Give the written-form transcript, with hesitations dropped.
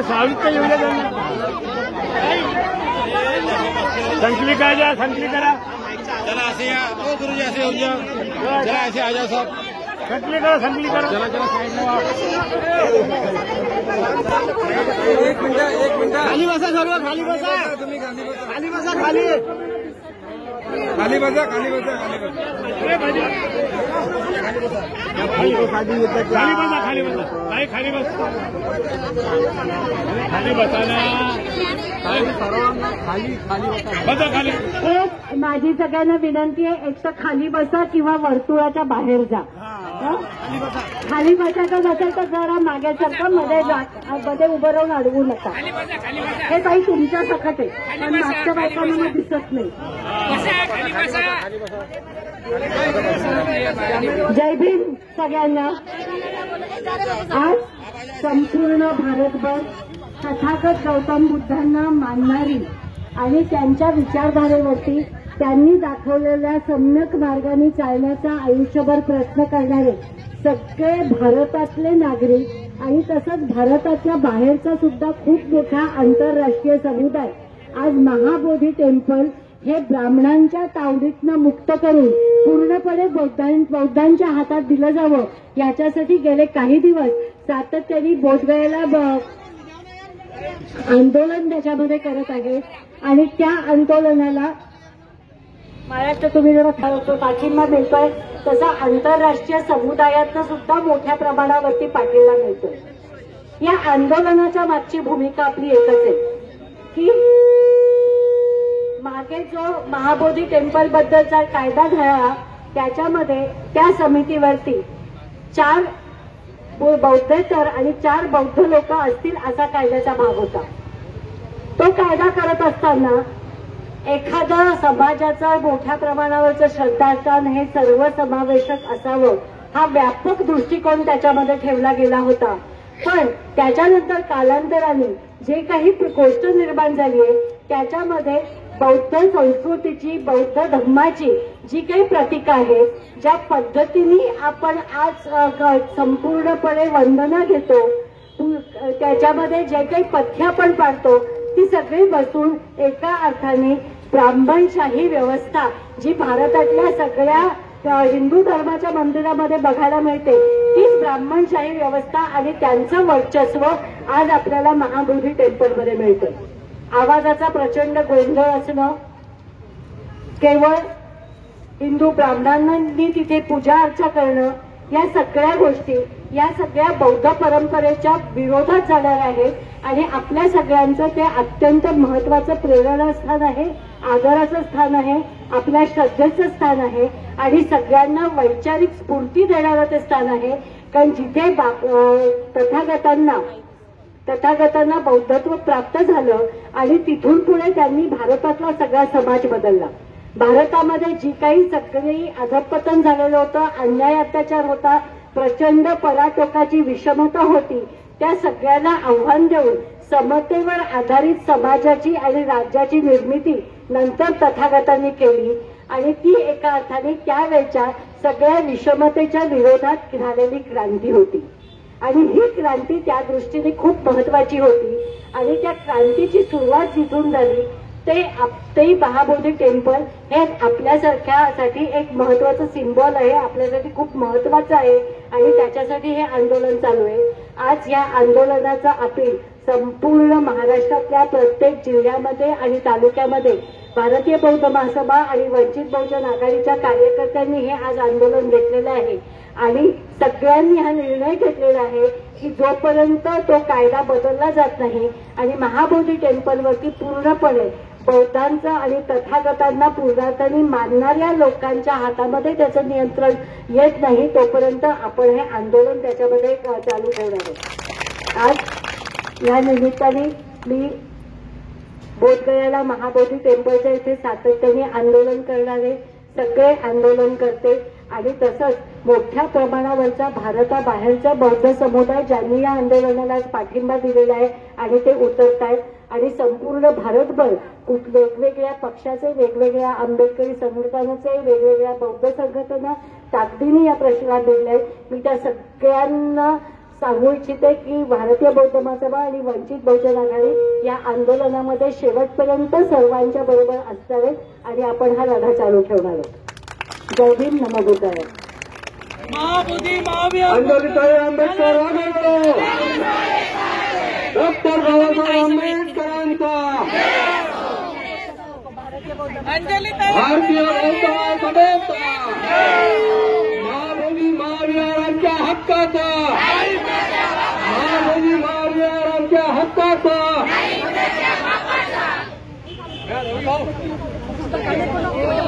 सावित्य येऊ द्या त्यांना. संकली काय द्या, संकली करा. चला ऐसे या गुरुजी, ऐसे हो जाओ. चला ऐसे आ जाओ सब. संकली करा, संकली करा. चला चला साइड में आओ. एक मिनिट खाली बसा सर्व, खाली बसा. तुम्ही खाली बसा, खाली बसा, खाली खाली बसा, खाली बसा, खाली बसा. खाली बसा, खाली बसा. नाही खाली बस, खाली बसा ना. सर्वांना खाली खाली बसा खाली. माझी सगळ्यांना विनंती आहे, एक तर खाली बसा किंवा वर्तुळाच्या बाहेर जा. खाली बसायचं नसेल तर जरा मागे सरका, मध्ये उभं राहून अडवू नका. हे काही तुमच्या सकट आहे, पण मागच्या बायकांना दिसत नाही. जय भीम सगळ्यांना. आज संपूर्ण भारतभर तथागत गौतम बुद्धांना मानणारी आणि त्यांच्या विचारधारेवरती त्यांनी दाखवलेल्या सम्यक मार्गाने चालण्याचा आयुष्यभर प्रयत्न करणारे सगळे भारतातले नागरिक आणि तसंच भारताच्या बाहेरचा सुद्धा खूप मोठा आंतरराष्ट्रीय समुदाय आज महाबोधी टेम्पल हे ब्राह्मणांच्या तावडीतनं मुक्त करून पूर्णपणे बौद्धांच्या हातात दिलं जावं याच्यासाठी गेले काही दिवस सातत्याने बोधगयेला आंदोलन त्याच्यामध्ये करत आहे. आणि त्या आंदोलनाला महाराष्ट्र तुम्ही जरा पाठिंबा मिळतोय, तसा आंतरराष्ट्रीय समुदायातनं सुद्धा मोठ्या प्रमाणावरती पाठिंबा मिळतोय. या आंदोलनाच्या मागची भूमिका आपली एकच आहे की मागे जो महाबोधी टेम्पल बद्दलचा कायदा झाला त्याच्यामध्ये त्या समितीवरती 4 बौद्धेतर आणि 4 बौद्ध लोक असतील असा कायद्याचा भाग होता. तो कायदा करत असताना एखादा समाजाचा मोठ्या प्रमाणावरचं श्रद्धास्थान हे सर्व समावेशक असावं हा व्यापक दृष्टिकोन त्याच्यामध्ये ठेवला गेला होता. पण त्याच्यानंतर कालांतराने जे काही गोष्ट निर्माण झाली आहे त्याच्यामध्ये बौद्ध संस्कृतीची, बौद्ध धर्माची जी काही प्रतीक आहे, ज्या पद्धतीने आपण आज संपूर्णपणे वंदना घेतो, त्याच्यामध्ये जे काही पथ्य आपण पाळतो ती सगळी बसून एका अर्थाने ब्राह्मणशाही व्यवस्था जी भारतातल्या सगळ्या हिंदू धर्माच्या मंदिरामध्ये बघायला मिळते तीच ब्राह्मणशाही व्यवस्था आणि त्यांचं वर्चस्व आज आपल्याला महाबोधी टेम्पलमध्ये मिळतं. आवाजाचा प्रचंड गोंधळ असणं, केवळ हिंदू ब्राह्मणांनी तिथे पूजा अर्चा करणं, या सगळ्या गोष्टी या सगळ्या बौद्ध परंपरेच्या विरोधात जाणार आहेत. आणि आपल्या सगळ्यांचं ते अत्यंत महत्वाचं प्रेरणास्थान आहे, आदराचं स्थान आहे, आपल्या श्रद्धेचं स्थान आहे आणि सगळ्यांना वैचारिक स्फूर्ती देणारं ते स्थान आहे. कारण जिथे तथागतांना बौद्धत्व प्राप्त झालं आणि तिथून पुढे त्यांनी भारतातला सगळा समाज बदलला. भारतामध्ये जी काही सगळी अधपतन झालेलं होतं, अन्याय अत्याचार होता, प्रचंड पराटोकाची विषमता होती, त्या सगळ्यांना आव्हान देऊन समतेवर आधारित समाजाची आणि राज्याची निर्मिती नंतर तथागतांनी केली. आणि ती एका अर्थाने त्यावेळच्या सगळ्या विषमतेच्या विरोधात झालेली क्रांती होती. आणि ही क्रांती त्या दृष्टीने खूप महत्वाची होती. आणि त्या क्रांतीची सुरुवात जिथून झाली ते महाबोधी टेम्पल हे आपल्यासारख्यासाठी एक महत्वाचं सिम्बॉल आहे, आपल्यासाठी खूप महत्वाचं आहे आणि त्याच्यासाठी हे आंदोलन चालू आहे. आज या आंदोलनाचा अपील संपूर्ण महाराष्ट्रातल्या प्रत्येक जिल्ह्यामध्ये आणि तालुक्यामध्ये भारतीय बौद्ध महासभा आणि वंचित बहुजन आघाडीच्या कार्यकर्त्यांनी हे आज आंदोलन घेतलेलं आहे. आणि सगळ्यांनी हा निर्णय घेतलेला आहे की जोपर्यंत तो कायदा बदलला जात नाही आणि महाबोधी टेम्पलवरती पूर्णपणे बौद्धांचं आणि तथागतांना पूर्णार्थाने मानणाऱ्या लोकांच्या हातामध्ये त्याचं नियंत्रण येत नाही तोपर्यंत आपण हे आंदोलन त्याच्यामध्ये चालू ठेवणार आहे. आज या निमित्ताने मी बोधगयाला महाबोधी टेम्पलच्या इथे सातत्याने आंदोलन करणारे सगळे आंदोलन करते आणि तसंच मोठ्या प्रमाणावरचा भारताबाहेरचा बौद्ध समुदाय ज्यांनी या आंदोलनाला पाठिंबा दिलेला आहे आणि ते उतरत आहेत. आणि संपूर्ण भारतभर वेगवेगळ्या पक्षाचे, वेगवेगळ्या आंबेडकरी संघटनांचे, वेगवेगळ्या बौद्ध संघटना ताकदीने या प्रश्नाला दिले आहेत. मी त्या सगळ्यांना सांगू इच्छिते की भारतीय बौद्ध महासभा आणि वंचित बहुजन आघाडी या आंदोलनामध्ये शेवटपर्यंत सर्वांच्या बरोबर असणार आहे आणि आपण हा लढा चालू ठेवणार आहोत. जय भीम, नमो बुद्धाय. अंजलीताई आंबेडकर आघाडी, डॉक्टर बाबासाहेब आंबेडकरांचा, भारतीय बौद्ध महासभेचा, महाबोधी महाविहारांच्या हक्काचा, महाबोधी महाविहारांच्या हक्काचा